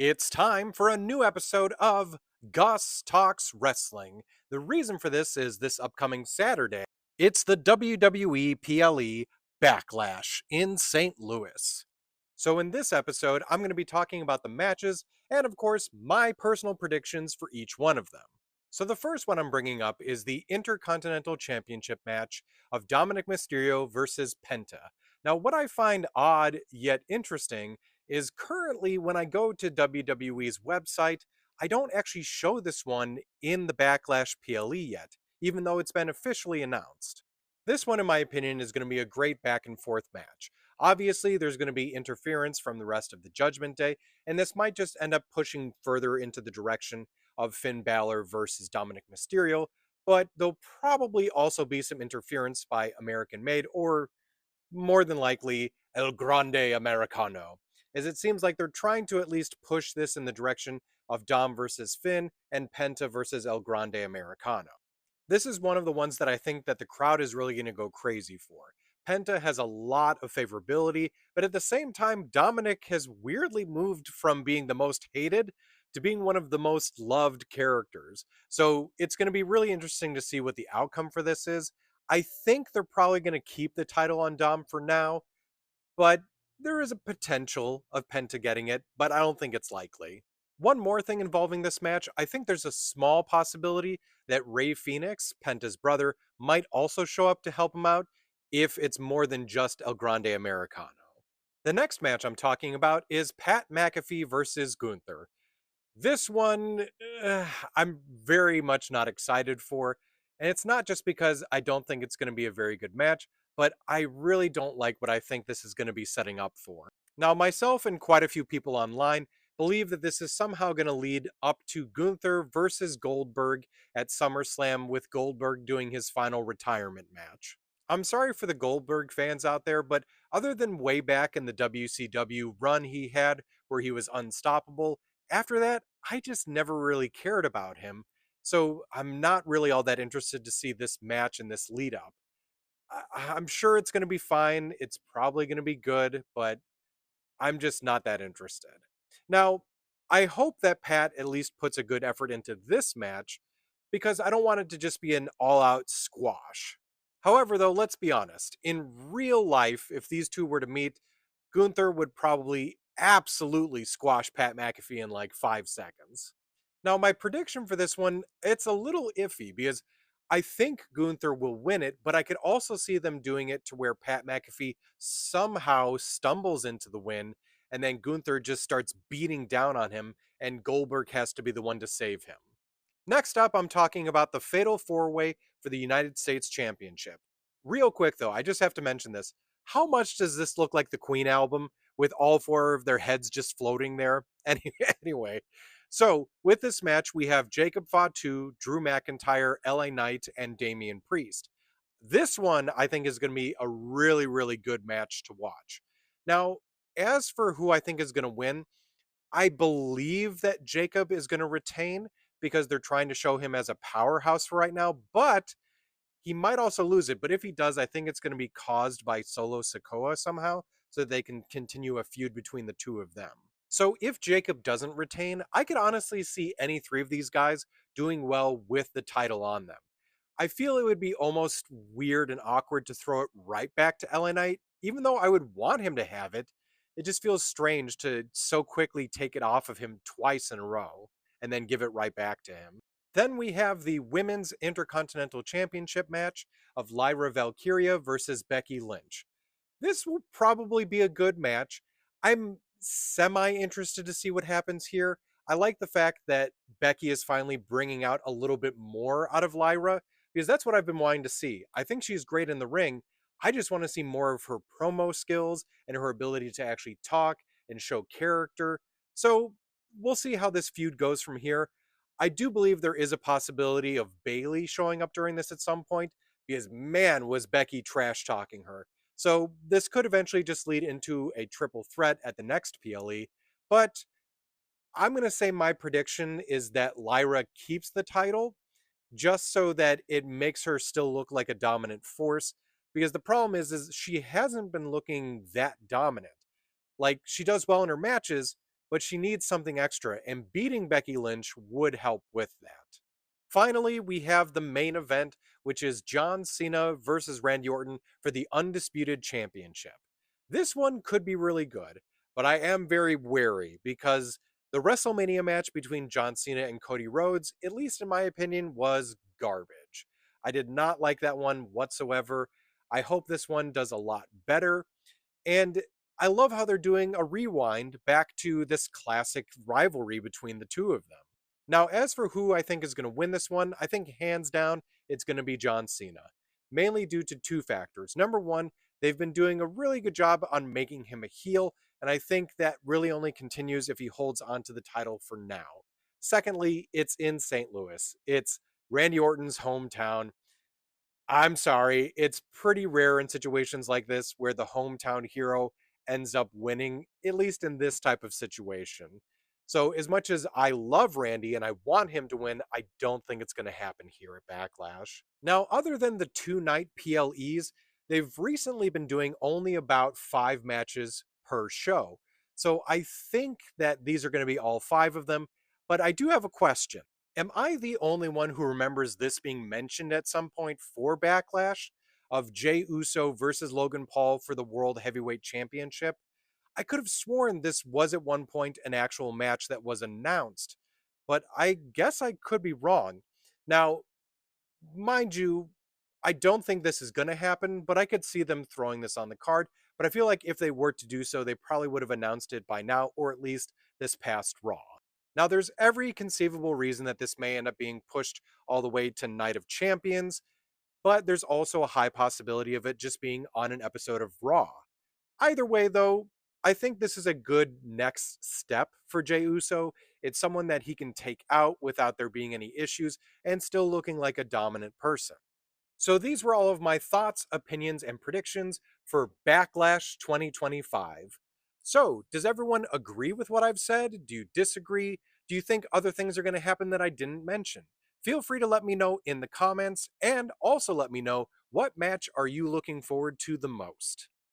It's time for a new episode of Gus Talks Wrestling. The reason for this is this upcoming Saturday. It's the WWE PLE Backlash in St. Louis. So, in this episode, I'm going to be talking about the matches and, of course, my personal predictions for each one of them. So, the first one I'm bringing up is the Intercontinental Championship match of Dominic Mysterio versus Penta. Now, what I find odd yet interesting is currently when I go to WWE's website, I don't actually show this one in the Backlash PLE yet, even though it's been officially announced. This one, in my opinion, is going to be a great back and forth match. Obviously, there's going to be interference from the rest of the Judgment Day, and this might just end up pushing further into the direction of Finn Balor versus Dominic Mysterio, but there'll probably also be some interference by American Made or more than likely El Grande Americano, as it seems like they're trying to at least push this in the direction of Dom versus Finn and Penta versus El Grande Americano. This is one of the ones that I think that the crowd is really going to go crazy for. Penta has a lot of favorability, but at the same time, Dominic has weirdly moved from being the most hated to being one of the most loved characters. So it's going to be really interesting to see what the outcome for this is. I think they're probably going to keep the title on Dom for now, but there is a potential of Penta getting it, but I don't think it's likely. One more thing involving this match, I think there's a small possibility that Ray Phoenix, Penta's brother, might also show up to help him out if it's more than just El Grande Americano. The next match I'm talking about is Pat McAfee versus Gunther. This one, I'm very much not excited for. And it's not just because I don't think it's going to be a very good match, but I really don't like what I think this is going to be setting up for. Now, myself and quite a few people online believe that this is somehow going to lead up to Gunther versus Goldberg at SummerSlam, with Goldberg doing his final retirement match. I'm sorry for the Goldberg fans out there, but other than way back in the WCW run he had where he was unstoppable, after that, I just never really cared about him. So I'm not really all that interested to see this match and this lead up. I'm sure it's going to be fine. It's probably going to be good, but I'm just not that interested. Now, I hope that Pat at least puts a good effort into this match because I don't want it to just be an all out squash. However, though, let's be honest. In real life, if these two were to meet, Gunther would probably absolutely squash Pat McAfee in like 5 seconds. Now, my prediction for this one, it's a little iffy because I think Gunther will win it, but I could also see them doing it to where Pat McAfee somehow stumbles into the win, and then Gunther just starts beating down on him, and Goldberg has to be the one to save him. Next up, I'm talking about the Fatal 4-Way for the United States Championship. Real quick though, I just have to mention this. How much does this look like the Queen album with all four of their heads just floating there? Anyway, so with this match, we have Jacob Fatu, Drew McIntyre, LA Knight, and Damian Priest. This one, I think, is going to be a really, really good match to watch. Now, as for who I think is going to win, I believe that Jacob is going to retain because they're trying to show him as a powerhouse for right now, but he might also lose it. But if he does, I think it's going to be caused by Solo Sikoa somehow so they can continue a feud between the two of them. So if Jacob doesn't retain, I could honestly see any three of these guys doing well with the title on them. I feel it would be almost weird and awkward to throw it right back to LA Knight, even though I would want him to have it. It just feels strange to so quickly take it off of him twice in a row and then give it right back to him. Then we have the Women's Intercontinental Championship match of Lyra Valkyria versus Becky Lynch. This will probably be a good match. I'm semi interested to see what happens here. I like the fact that Becky is finally bringing out a little bit more out of Lyra because that's what I've been wanting to see. I think she's great in the ring. I just want to see more of her promo skills and her ability to actually talk and show character. So we'll see how this feud goes from here. I do believe there is a possibility of Bailey showing up during this at some point because man, was Becky trash talking her. So this could eventually just lead into a triple threat at the next PLE, but I'm going to say my prediction is that Lyra keeps the title just so that it makes her still look like a dominant force, because the problem is she hasn't been looking that dominant. Like, she does well in her matches, but she needs something extra, and beating Becky Lynch would help with that. Finally, we have the main event, which is John Cena versus Randy Orton for the Undisputed Championship. This one could be really good, but I am very wary because the WrestleMania match between John Cena and Cody Rhodes, at least in my opinion, was garbage. I did not like that one whatsoever. I hope this one does a lot better. And I love how they're doing a rewind back to this classic rivalry between the two of them. Now, as for who I think is going to win this one, I think hands down it's going to be John Cena, mainly due to two factors. Number one, they've been doing a really good job on making him a heel, and I think that really only continues if he holds on to the title for now. Secondly, it's in St. Louis. It's Randy Orton's hometown. I'm sorry, it's pretty rare in situations like this where the hometown hero ends up winning, at least in this type of situation. So, as much as I love Randy and I want him to win, I don't think it's going to happen here at Backlash. Now, other than the 2 night PLEs, they've recently been doing only about 5 matches per show. So, I think that these are going to be all 5 of them, but I do have a question. Am I the only one who remembers this being mentioned at some point for Backlash of Jey Uso versus Logan Paul for the World Heavyweight Championship? I could have sworn this was at one point an actual match that was announced, but I guess I could be wrong. Now, mind you, I don't think this is going to happen, but I could see them throwing this on the card. But I feel like if they were to do so, they probably would have announced it by now, or at least this past Raw. Now, there's every conceivable reason that this may end up being pushed all the way to Night of Champions, but there's also a high possibility of it just being on an episode of Raw. Either way, though, I think this is a good next step for Jey Uso. It's someone that he can take out without there being any issues and still looking like a dominant person. So these were all of my thoughts, opinions, and predictions for Backlash 2025. So, does everyone agree with what I've said? Do you disagree? Do you think other things are going to happen that I didn't mention? Feel free to let me know in the comments, and also let me know what match are you looking forward to the most.